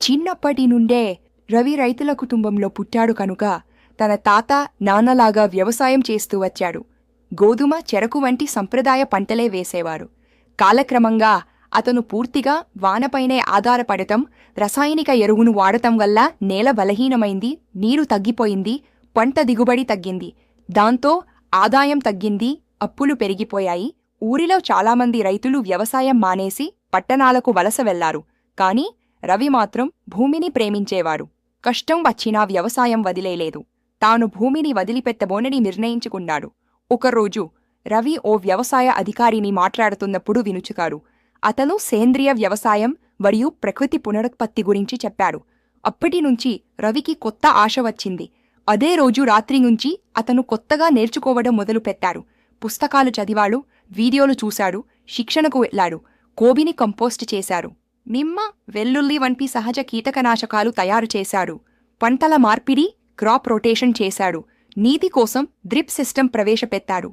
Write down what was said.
చిన్నప్పటి నుండే రవి రైతుల కుటుంబంలో పుట్టాడు కనుక తన తాత నాన్నలాగా వ్యవసాయం చేస్తూ వచ్చాడు. గోధుమ, చెరకు వంటి సంప్రదాయ పంటలే వేసేవారు. కాలక్రమంగా అతను పూర్తిగా వానపైనే ఆధారపడటం, రసాయనిక ఎరువును వాడటం వల్ల నేల బలహీనమైంది, నీరు తగ్గిపోయింది, పంట దిగుబడి తగ్గింది. దాంతో ఆదాయం తగ్గింది, అప్పులు పెరిగిపోయాయి. ఊరిలో చాలామంది రైతులు వ్యవసాయం మానేసి పట్టణాలకు వలస వెళ్లారు. కాని రవి మాత్రం భూమిని ప్రేమించేవాడు. కష్టం వచ్చినా వ్యవసాయం వదిలేలేదు. తాను భూమిని వదిలిపెట్టబోనని నిర్ణయించుకున్నాడు. ఒకరోజు రవి ఓ వ్యవసాయ అధికారిని మాట్లాడుతున్నప్పుడు వినుచుకాడు. అతను సేంద్రియ వ్యవసాయం మరియు ప్రకృతి పునరుత్పత్తి గురించి చెప్పాడు. అప్పటినుంచి రవికి కొత్త ఆశ వచ్చింది. అదే రోజు రాత్రి నుంచి అతను కొత్తగా నేర్చుకోవడం మొదలుపెట్టాడు. పుస్తకాలు చదివాడు, వీడియోలు చూశాడు, శిక్షణకు వెళ్లాడు, కోబిని కంపోస్ట్ చేశారు, నిమ్మ, వెల్లుల్లి వంటి సహజ కీటకనాశకాలు తయారు చేశాడు, పంటల మార్పిడి, క్రాప్ రొటేషన్ చేశాడు, నీటి కోసం డ్రిప్ సిస్టమ్ ప్రవేశపెట్టాడు.